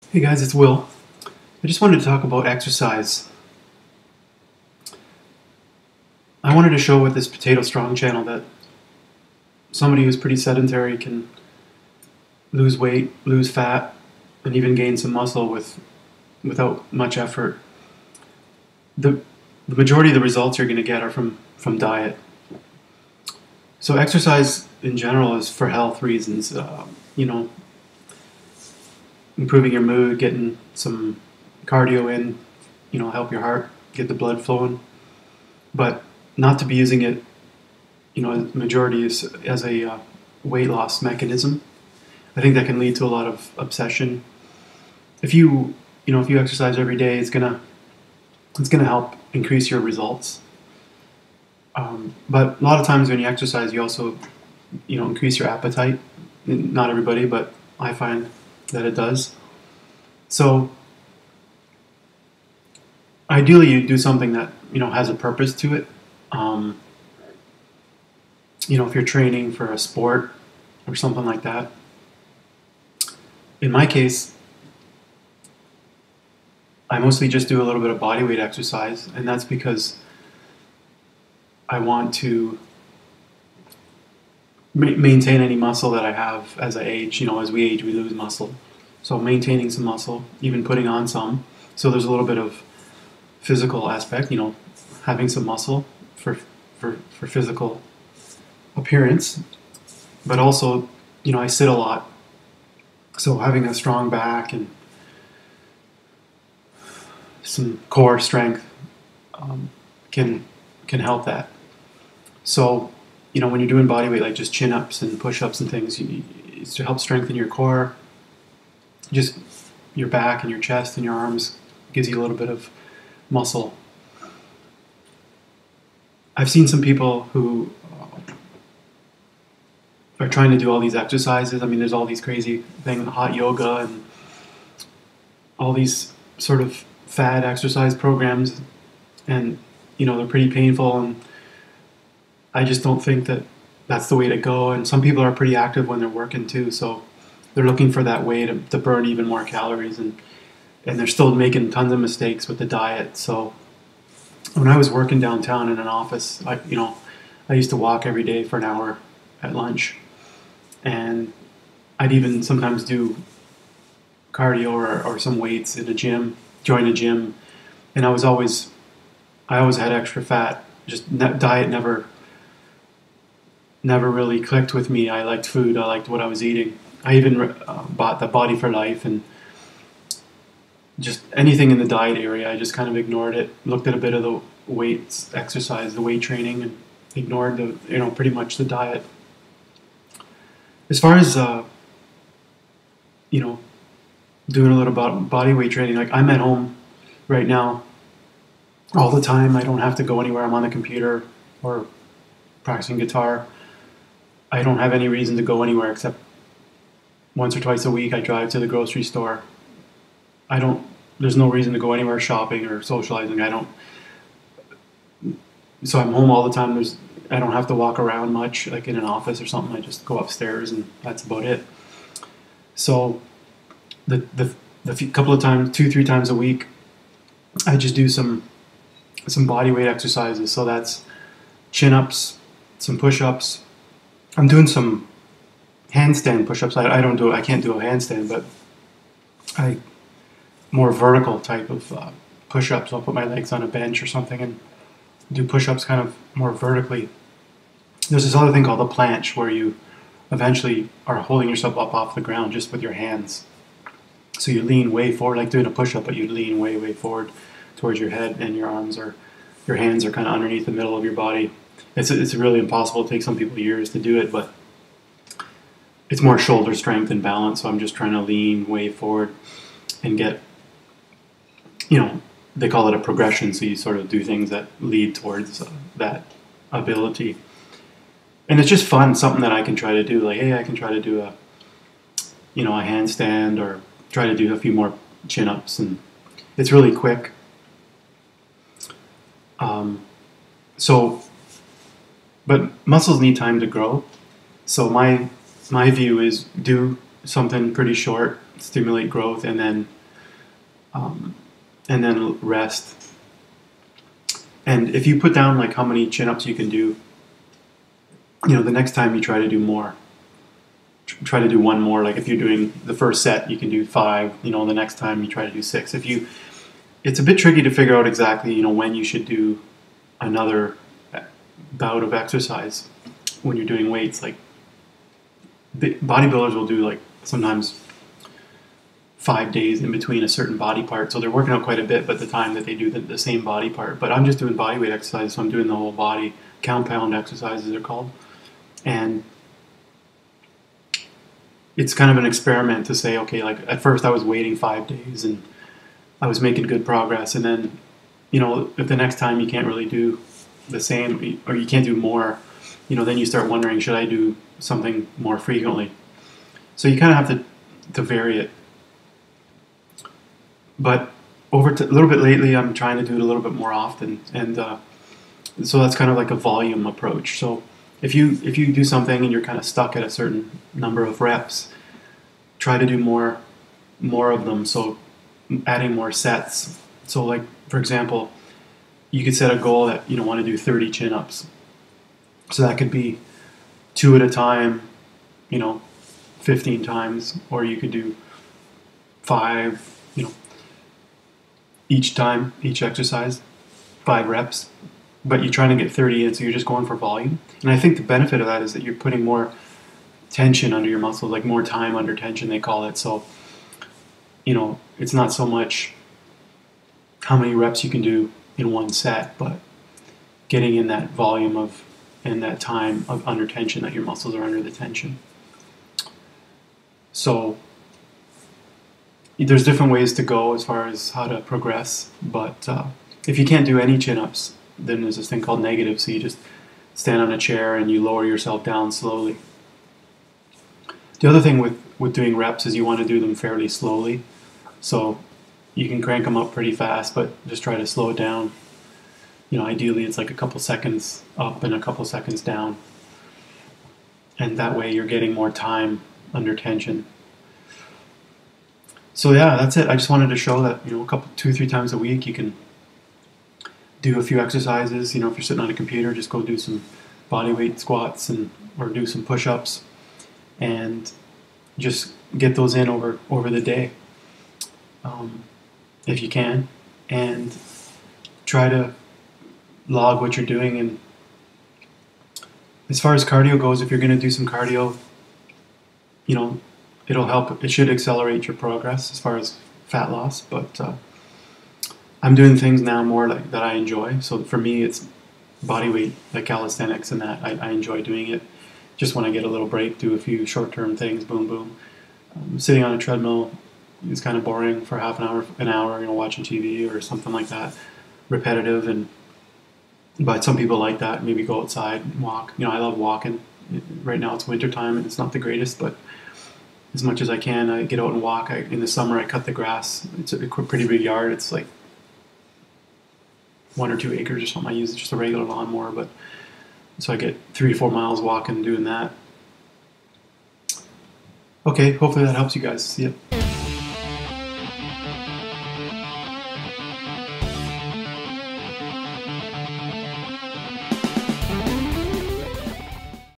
Hey guys, it's Will. I just wanted to talk about exercise. I wanted to show with this Potato Strong channel that somebody who's pretty sedentary can lose weight, lose fat, and even gain some muscle without much effort. The, the majority of the results you're going to get are from diet. So exercise in general is for health reasons. You know, improving your mood, getting some cardio in, help your heart get the blood flowing, but not to be using it, the majority is as a weight loss mechanism. I think that can lead to a lot of obsession. If you exercise every day, it's gonna help increase your results. But a lot of times when you exercise, you also, increase your appetite. Not everybody, but I find that it does. So ideally, you do something that has a purpose to it. Um, if you're training for a sport or something like that. In my case, I mostly just do a little bit of body weight exercise, and that's because I want to maintain any muscle that I have as I age. As we age, we lose muscle. So maintaining some muscle, even putting on some. So there's a little bit of physical aspect, having some muscle for physical appearance. But also, I sit a lot. So having a strong back and some core strength can help that. So, when you're doing body weight, like just chin-ups and push-ups and things, it's to help strengthen your core, just your back and your chest and your arms. Gives you a little bit of muscle. I've seen some people who are trying to do all these exercises. I mean, there's all these crazy things, hot yoga and all these sort of fad exercise programs, and they're pretty painful, and I just don't think that that's the way to go. And some people are pretty active when they're working too, so they're looking for that way to burn even more calories, and they're still making tons of mistakes with the diet. So when I was working downtown in an office, I used to walk every day for an hour at lunch, and I'd even sometimes do cardio or some weights in a gym, join a gym, and I always had extra fat. Just diet never really clicked with me. I liked food. I liked what I was eating. I even bought the Body for Life, and just anything in the diet area, I just kind of ignored it. Looked at a bit of the weights, exercise, the weight training, and ignored pretty much the diet. As far as doing a little body weight training, like I'm at home right now all the time. I don't have to go anywhere. I'm on the computer or practicing guitar. I don't have any reason to go anywhere except once or twice a week I drive to the grocery store. There's no reason to go anywhere shopping or socializing. So I'm home all the time. I don't have to walk around much like in an office or something. I just go upstairs and that's about it. So the couple of times, 2-3 times a week, I just do some body weight exercises. So that's chin-ups, some push-ups. I'm doing some handstand push-ups. I can't do a handstand, but more vertical type of push-ups. I'll put my legs on a bench or something and do push-ups kind of more vertically. There's this other thing called the planche where you eventually are holding yourself up off the ground just with your hands. So you lean way forward, like doing a push-up, but you lean way, way forward towards your head, and your hands are kind of underneath the middle of your body. It's really impossible. It takes some people years to do it, but it's more shoulder strength and balance. So I'm just trying to lean way forward and get, they call it a progression. So you sort of do things that lead towards that ability. And it's just fun, something that I can try to do. Like, hey, I can try to do a handstand, or try to do a few more chin-ups, and it's really quick. But muscles need time to grow. So my view is do something pretty short, stimulate growth, and then and then rest. And if you put down like how many chin-ups you can do, the next time you try to do more, try to do one more. Like if you're doing the first set, you can do 5. The next time you try to do 6. It's a bit tricky to figure out exactly, when you should do another bout of exercise when you're doing weights. Like bodybuilders will do like sometimes 5 days in between a certain body part, so they're working out quite a bit, but the time that they do the same body part. But I'm just doing body weight exercises, so I'm doing the whole body, compound exercises they're called, and it's kind of an experiment to say, okay, like at first I was waiting 5 days and I was making good progress, and then if the next time you can't really do the same or you can't do more, then you start wondering, should I do something more frequently? So you kind of have to vary it. But a little bit lately, I'm trying to do it a little bit more often, and so that's kind of like a volume approach. So if you do something and you're kind of stuck at a certain number of reps, try to do more of them. So adding more sets. So like for example, you could set a goal that you want to do 30 chin-ups. So that could be 2 at a time, 15 times, or you could do 5, each exercise, 5 reps, but you're trying to get 30 in, so you're just going for volume. And I think the benefit of that is that you're putting more tension under your muscles, like more time under tension, they call it. So, it's not so much how many reps you can do in one set, but getting in that volume and that time of under tension, that your muscles are under the tension. So there's different ways to go as far as how to progress, but if you can't do any chin-ups, then there's this thing called negative, so you just stand on a chair and you lower yourself down slowly. The other thing with doing reps is you want to do them fairly slowly, so you can crank them up pretty fast, but just try to slow it down. Ideally it's like a couple seconds up and a couple seconds down, and that way you're getting more time under tension. So yeah, that's it. I just wanted to show that 2-3 times a week you can do a few exercises. If you're sitting on a computer, just go do some body weight squats or do some push-ups, and just get those in over the day, if you can, and try to log what you're doing. And as far as cardio goes, if you're going to do some cardio, it'll help. It should accelerate your progress as far as fat loss. But I'm doing things now more like that I enjoy. So for me, it's body weight, like calisthenics, and that I enjoy doing it. Just when I get a little break, do a few short-term things. Boom, boom. Sitting on a treadmill is kind of boring for half an hour, watching TV or something like that, repetitive. But some people like that. Maybe go outside and walk. I love walking. Right now it's winter time and it's not the greatest, but as much as I can, I get out and walk. In the summer, I cut the grass. It's a pretty big yard. It's like 1 or 2 acres or something. I use just a regular lawnmower, but so I get 3 to 4 miles walking doing that. Okay, hopefully that helps you guys. See ya.